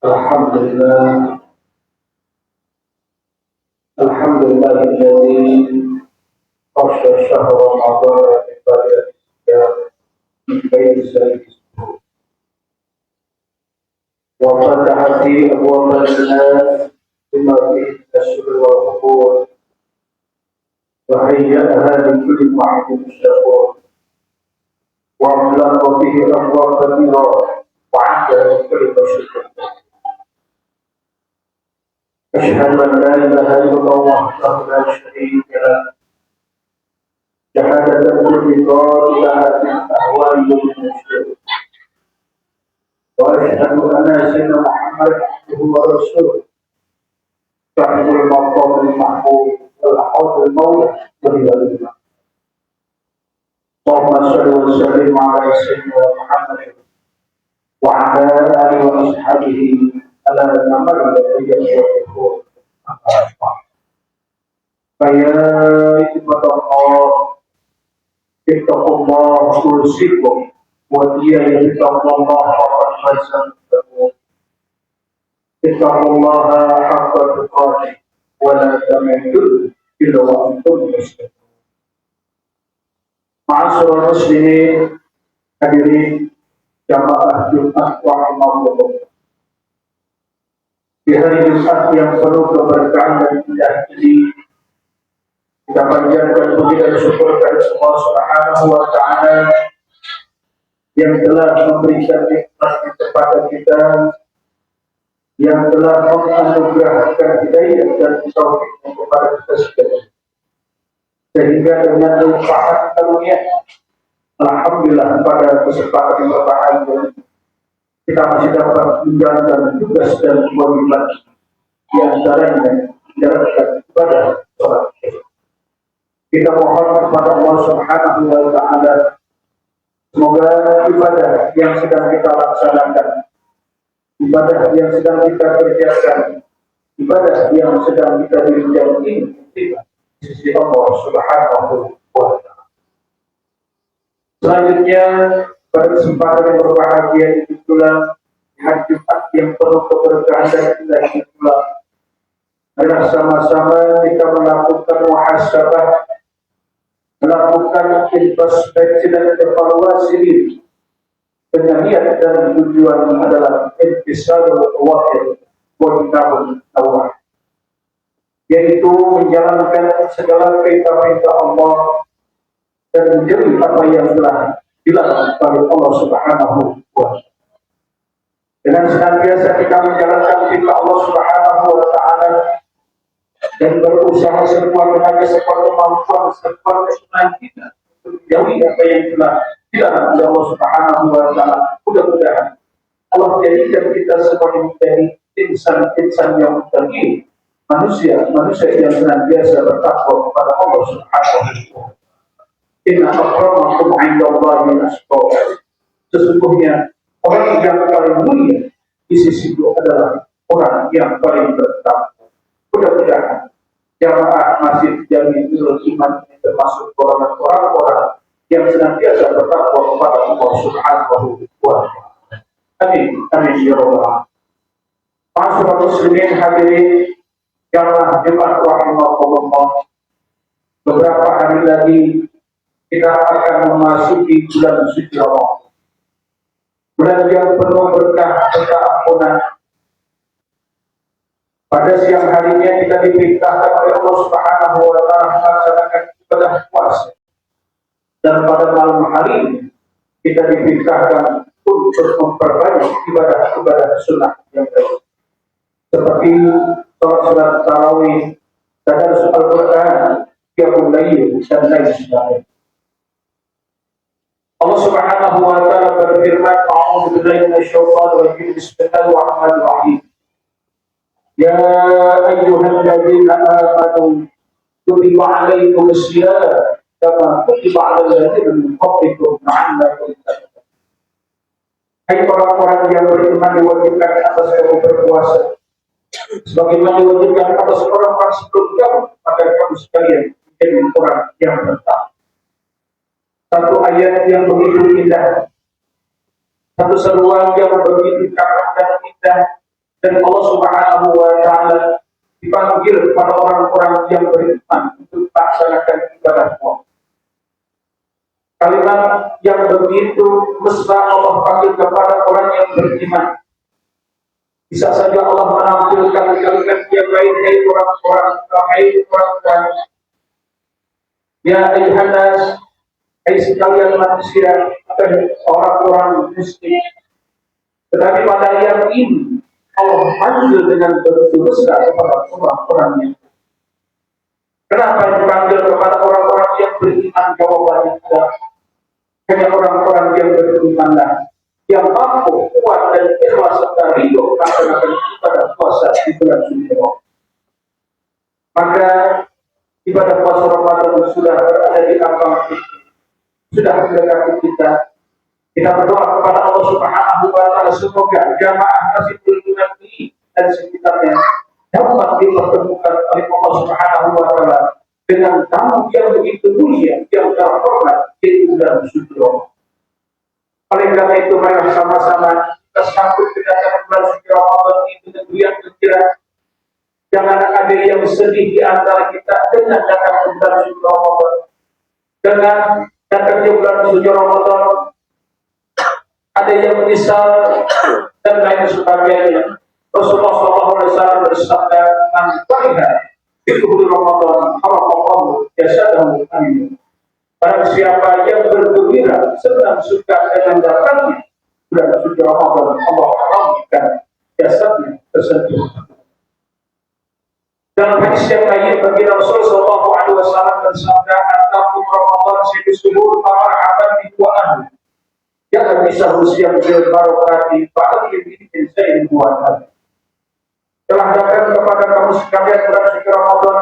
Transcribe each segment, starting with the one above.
Alhamdulillah, Alhamdulillah الذي خص شهر رمضان بعبادة من بين سائر الشهور وفتح فيه أبواب الناس بما فيه من السر والقبور وهيأها لكل معد شكور وأغلق فيه أبواب كثيرة وعدها لكل بشر. أشهد أن لا إله إلا الله وحده لا شريك له شهادة كل قائلها من أهوال يوم الشرك وأشهد أن سيدنا محمد عبده ورسوله صاحب المقام المحمود والحوض المولى ولله الله. اللهم صل وسلم على سيدنا محمد وعلى آله وأصحابه على النمر الذي يشركون. فيا عباد الله اتقوا الله أوصيكم وإياي بتقوى الله فقد فاز المتقون. اتقوا الله حق تقاته ولا تموتن إلا وأنتم مسلمون. Ma'asyiral muslimin, hadirin jamaah Jumat rahimakumullah. Di hari Jumat yang penuh keberkahan dan indah ini, kita panjatkan puji dan syukur kepada Allah Subhanahu wa taala yang telah memberikan nikmat kepada kita, yang telah menganugerahkan hidayah dan taufik kepada kita sekalian. Sehingga dengan limpahan karunia, alhamdulillah pada kesempatan yang berbahagia kita masih dapat menjalankan tugas dan kewajiban di antaranya menjalankan ibadah sholat. Kita mohon kepada Allah Subhanahu wa taala semoga ibadah yang sedang kita laksanakan, ibadah yang sedang kita kerjakan, ibadah yang sedang kita dirjai ini sisi Allah Subhanahu wa taala. Selanjutnya pada kesempatan yang berbahagia ini pula hari Jumat yang penuh keberkahan dan indah ini pula adalah sama-sama kita melakukan muhasabah, melakukan introspeksi dan evaluasi diri dengan niat dan tujuan adalah intisarul wahid wa ta'awun Allah, yaitu menjalankan segala perintah-perintah Allah dan menjauhi apa yang telah dilarang oleh Allah Subhanahu wa taala. Dengan senantiasa kita menjalankan perintah Allah Subhanahu wa taala dan berusaha sekuat tenaga, sekuat kemampuan, sekuat kesulitan kita untuk menjauhi apa yang telah dilarang oleh Allah Subhanahu wa taala. Mudah-mudahan Allah jadikan kita sebagai menjadi insan-insan yang muttaqin, manusia yang senantiasa bertakwa kepada Allah Subhanahu wa taala. Inna akramakum 'indallahi atqakum. Sesungguhnya orang yang paling mulia di sisi itu adalah orang yang paling bertakwa. Mudah-mudahan jamaah Masjid Jami'ul Iman ini termasuk orang-orang yang senantiasa bertakwa kepada Allah Subhanahu wa taala. Amin. Amin ya rabbal alamin. Ma'asyiral muslimin, hadirin jamaah Jumat rahimakumullah. Beberapa hari lagi kita akan memasuki bulan suci Ramadan. Bulan yang penuh berkah serta ampunan. Pada siang harinya kita diperintahkan oleh Allah Subhanahu wa taala melaksanakan ibadah puasa. Dan pada malam hari kita diperintahkan untuk memperbanyak ibadah-ibadah sunnah yang baik. Seperti salat tarawih, tadarus Al-Qur'an, qiyamul lail dan lain sebagainya. Allah Subhanahu wa taala berfirman, "A'udzu billahi minasyaitonir rajim. Bismillahirrahmanirrahim. Ya ayyuhalladzina amanu kutiba 'alaikumus shiyam kama kutiba 'alal ladzina min qablikum la'allakum tattaqun." Hai orang-orang yang beriman, diwajibkan atas kamu berpuasa sebagaimana diwajibkan atas orang-orang sebelum kamu agar kamu sekalian menjadi orang yang bertakwa. Satu ayat yang begitu indah, satu seruan yang begitu karam dan indah, Dan Allah Subhanahu wa Ta'ala dipanggil kepada orang-orang yang beriman untuk melaksanakan ibadah puasa. Kalimat yang begitu mesra Allah panggil kepada orang yang beriman. Bisa saja Allah menampilkan kalimat yang lain, hai orang-orang, ya ayuhan nas, hai sekalian manusia, atau orang-orang muslim. Tetapi pada yang ini Allah panggil dengan begitu besar kepada orang-orang yang. Kenapa dipanggil kepada orang-orang yang beriman? Jawabannya adalah hanya orang-orang yang berimanlah yang mampu, kuat dan ikhlas serta ridho melaksanakan ibadah puasa di bulan suci Ramadan. Maka ibadah puasa Ramadan sudah berada di kantong kita, sudah mendekati kita. Kita berdoa kepada Allah Subhanahu wa Ta'ala semoga jamaah Nasibul Iman ini dan sekitarnya dapat dipertemukan oleh Allah Subhanahu wa Ta'ala dengan tamu yang begitu mulia, yang terhormat di bulan suci Ramadan. Oleh karena itu, mari sama-sama kita sambut kedatangan bulan suci Ramadan ini dengan riang gembira. Jangan ada yang sedih di antara kita dengan datangnya bulan suci Ramadan. Dengan datangnya bulan suci Ramadan, ada yang menyesal dan lain sebagainya. Rasulullah SAW bersabda, "Man fariha bi bulan Ramadan, haramallahu jasadahu amin." Barang siapa yang bergembira sedang suka dengan datangnya bulan suci Ramadan, Allah haramkan jasadnya tersebut. Dalam hadis yang lain, bagi Rasulullah SAW bersabda, "Antakum Ramadan sidusubur marhaban bi wa'an." Jangan bisa usia berbarokati pada diri saya buatan. Telah datang kepada kamu sekalian bulan suci Ramadan,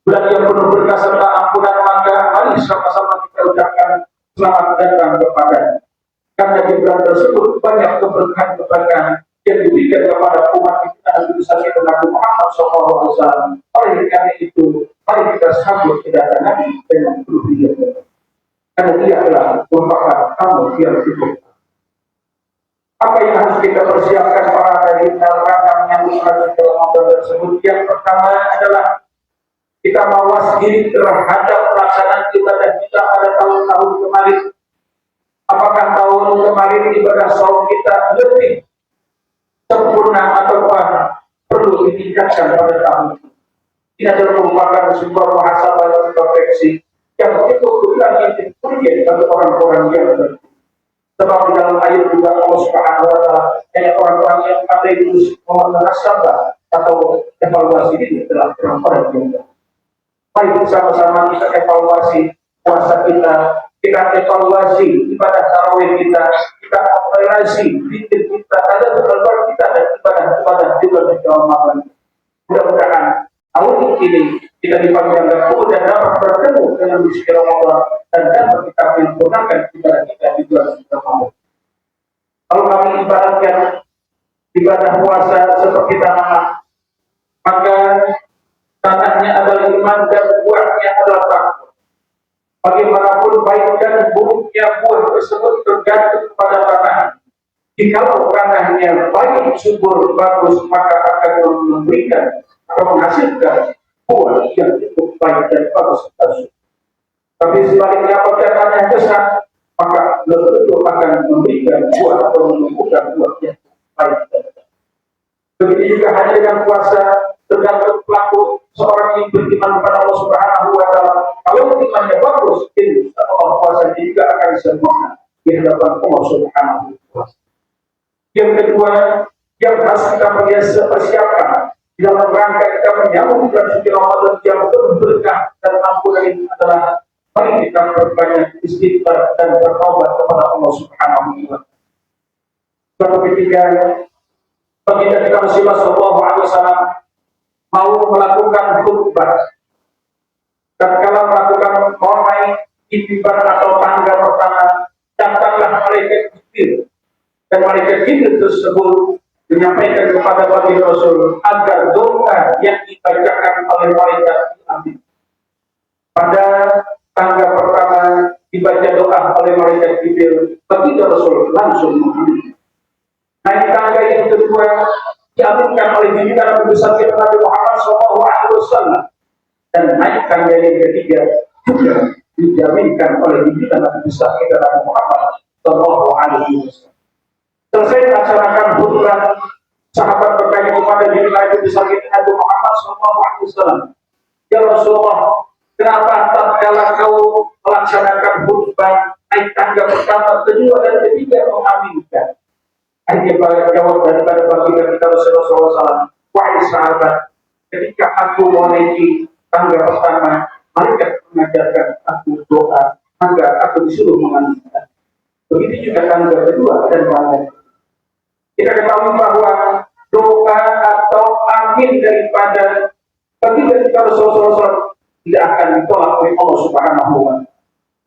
bulan yang penuh berkah serta ampunan, maka mari sama-sama kita ucapkan selamat datang kepada. Karena di bulan tersebut banyak keberkahan-keberkahan yang diberikan kepada umat kita Nabi Sallallahu Nabi Muhammad SAW. Oleh karena itu, mari kita sambut kedatangan Nabi dengan penuh hidayah. Karena dia adalah merupakan tamu yang cukup. Apa yang harus kita persiapkan para dari rangka menyambut bulan suci Ramadan tersebut? Yang pertama adalah kita mawas diri terhadap pelaksanaan ibadah kita pada tahun-tahun kemarin. Apakah tahun kemarin ibadah saum kita lebih sempurna atau perlu ditingkatkan pada tahun ini? Ini adalah merupakan sebuah muhasabah dan refleksi yang itu bukan yang bagi orang-orang yang benar. Sebab di dalam ayat juga Allah Subhanahu wa Ta'ala hanya orang-orang yang pandai muhasabah atau evaluasi ini adalah orang-orang yang benar. Mari bersama-sama kita evaluasi puasa kita evaluasi ibadah tarawih kita evaluasi zikir kita, ada beberapa kita dan ibadah di bulan Ramadan. Mudah-mudahan tahun ini kita dipanggilkan dan dapat bertemu dengan musim Ramadan dan dapat kita menyempurnakan ibadah kita di bulan Ramadan. Kalau kami ibaratkan ibadah puasa seperti tanaman, maka tanahnya adalah iman dan buahnya adalah takwa. Bagaimanapun baik dan buruknya buah tersebut tergantung pada tanah. Jikalau tanahnya baik, subur, bagus, maka akan memberikan atau menghasilkan buah yang cukup baik dan bagus. Tapi sebaliknya apabila tanahnya besar, maka belum tentu akan memberikan buah atau menumbuhkan buah yang baik dan bagus. Begitu juga hanya dengan puasa, tergantung pelaku seorang yang beriman kepada Allah Subhanahu wa Ta'ala. Kalau imannya bagus, insya Allah puasa juga akan sempurna di hadapan Allah Subhanahu wa Ta'ala. Yang kedua, yang harus kita persiapkan di dalam rangka kita menyambut bulan suci Ramadan yang penuh berkah dan ampunan ini adalah mari kita berbanyak istighfar dan bertaubat kepada Allah Subhanahu wa Ta'ala. Yang ketiga, baginda kita Rasulullah SAW mau melakukan khutbah. Tatkala melakukan mulai ibadah atau tangga pertama, datanglah malaikat Jibril, dan malaikat Jibril tersebut menyampaikan kepada baginda Rasul agar doa yang dibacakan oleh malaikat amin. Pada tangga pertama dibaca doa oleh malaikat Jibril, baginda Rasul langsung mengamin. Naik tangga yang kedua kedua diaminkan oleh junjungan Nabi besar kita Nabi Muhammad SAW, dan naikkan yang ketiga juga dijaminkan oleh junjungan Nabi besar kita Nabi Muhammad SAW. Selesai melaksanakan khutbah, sahabat bertanya kepada junjungan Nabi besar kita Nabi Muhammad SAW, ya Rasulullah, kenapa tatkala kau melaksanakan khutbah naik tangga pertama, kedua dan ketiga mengaminkan? Akhirnya jawab daripada baginda kita Rasulullah SAW, wahai sahabat, ketika aku menaiki tangga pertama, malaikat mengajarkan aku doa, maka aku disuruh mengaminkan. Begitu juga tangga kedua dan ketiga. Kita ketahui bahwa doa atau amin daripada baginda kita Rasulullah SAW tidak akan ditolak oleh Allah Subhanahu wa Ta'ala.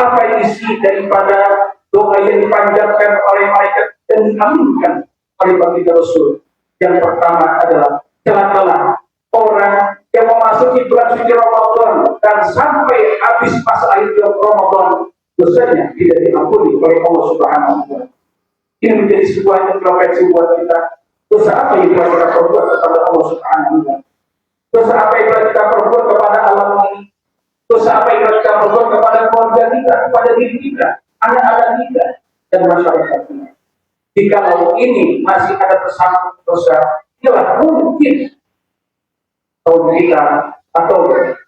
Apa isi daripada doa yang dipanjatkan oleh malaikat dan diaminkan oleh baginda Rasul? Yang pertama adalah celakalah orang yang memasuki bulan suci Ramadan dan sampai habis masa akhir Ramadan, dosanya tidak diampuni oleh Allah Subhanahu wa Ta'ala. Ini menjadi sebuah introspeksi buat kita. Dosa apa yang telah kita perbuat kepada Allah Subhanahu wa Ta'ala? Dosa apa yang telah kita perbuat kepada alam ini? Dosa apa yang telah kita perbuat kepada keluarga kita, kepada diri kita, anak-anak kita, dan masyarakat kita? Jikalau ini masih ada tersangkut dosa, ialah mungkin kaum kita atau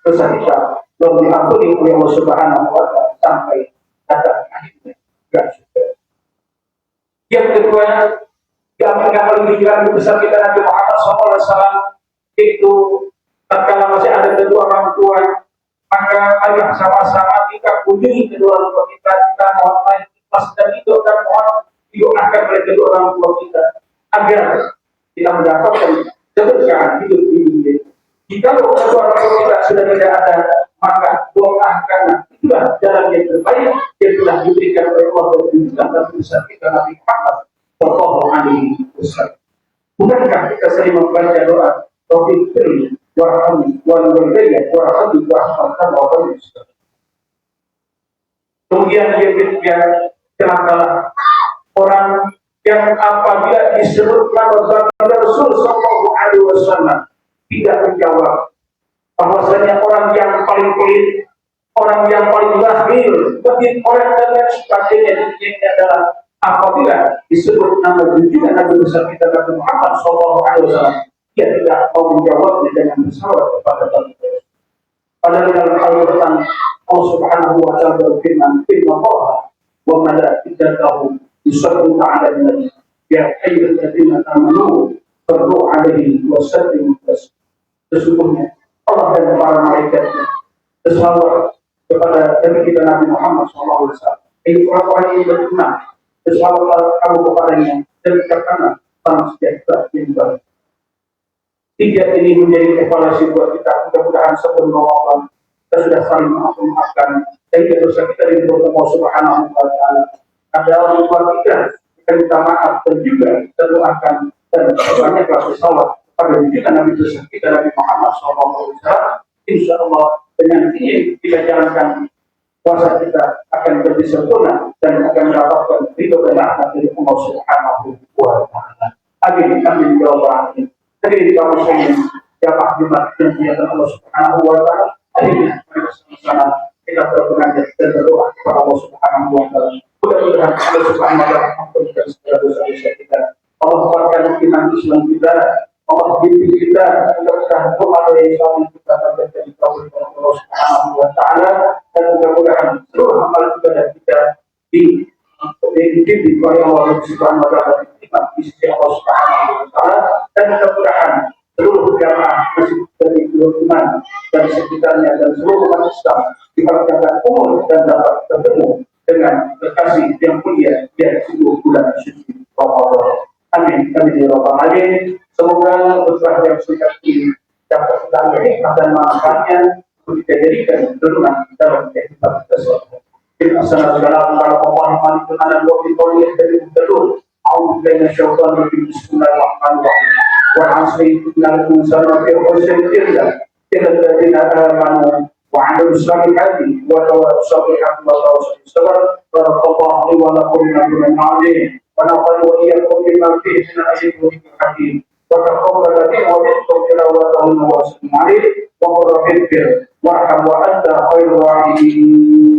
dosa kita belum diampuni oleh Allah Subhanahu wa Ta'ala sampai datang akhirnya. Yang kedua, diaminkan oleh junjungan besar kita Nabi Muhammad SAW, itu tatkala masih ada kedua orang tua, maka ayo sama-sama kita kunjungi kedua orang tua kita mohon maaf ikhlas dan itu dan mohon didoakan oleh kedua orang tua kita agar kita mendapatkan keberkahan hidup di dunia. Jika kedua orang tua kita sudah tidak ada, maka doakan, itulah jalan yang terbaik yang telah diberikan oleh Allah dan junjungan Nabi besar kita Nabi Muhammad SAW. Bukankah kita sering membaca doa Rabbi firli warhamni walidayya warhamni warhamni. Kemudian yang ketiga, celakalah orang yang apabila disebut nama Rasul Sallallahu Alaihi Wasallam tidak menjawab, bahwasanya orang yang paling pelit, orang yang paling bakhil, begitu orang dan sebagainya, ini adalah apabila disebut nama junjungan Nabi besar kita Nabi Muhammad SAW, dia tidak mau menjawabnya dengan bersalawat kepada Tuhan. Padahal dalam Al-Quran Allah Subhanahu wa Ta'ala berfirman, "Inna Allah wa malaikatahu yusholluna 'alan nabi ya ayyuhalladzina amanu shallu 'alaihi wa sallimu taslima." Sesungguhnya Allah dan para malaikatnya bersalawat kepada Nabi kita Nabi Muhammad SAW. Ini orang-orang yang beriman, bersalawat kamu kepadanya dan katakanlah salam sejahtera yang baik. Tiga ini menjadi evaluasi buat kita. Mudah-mudahan sebelum Ramadan kita sudah saling memaafkan sehingga dosa kita diberkati Allah Subhanahu wa Ta'ala. Ada orang tua kita minta maaf dan juga kita doakan dan banyaklah bersalawat pada junjungan Nabi besar kita Nabi Muhammad SAW. Insya Allah dengan ini kita jalankan puasa kita akan lebih sempurna dan akan mendapatkan ridho dan rahmat dari Allah Subhanahu wa Ta'ala. Amin amin ya rabbal alamin. Hadirin kaum muslimin, jamaah Jumat dan muliakan Allah Subhanahu wa Ta'ala. Akhirnya bersama-sama kita berbangga dan berdoa kepada Allah Subhanahu wa Ta'ala. Mudah-mudahan Allah Subhanahu wa Ta'ala mengampuni segala dosa-dosa kita. Allah kuatkan iman Islam kita, Allah bimbing kita, mudah-mudahan doa dari suami kita akan menjadi kabul oleh Allah Subhanahu wa Ta'ala, dan mudah-mudahan seluruh amalan ibadah kita dibimbing oleh Allah Subhanahu wa Ta'ala, diterima di sisi Allah Subhanahu wa Ta'ala, dan mudah-mudahan seluruh jamaah masjid dari iman dan sekitarnya dan seluruh umat Islam diberkahi umur dan dapat bertemu dengan kekasih yang mulia di seluruh bulan suci Ramadan. Amin amin ya rabbal alamin. Semoga khutbah yang singkat ini dapat kita ambil hikmah dan manfaatnya untuk kita jadikan renungan dalam kehidupan kita semua. Assalamualaikum warahmatullahi wabarakatuh. أعوذ بالله من الشيطان الرجيم بسم الله الرحمن الرحيم والعصر إن الإنسان لفي خسر إلا الذين آمنوا وعملوا الصالحات وتواصوا بالحق وتواصوا بالصبر بارك الله لي ولكم من العظيم ونفعني وإياكم بما فيه من آيات وذكر حكيم وتقبل لي ومنكم تلاوته وسلم عليه وقل رب اغفر وارحم وأنت خير الراحمين.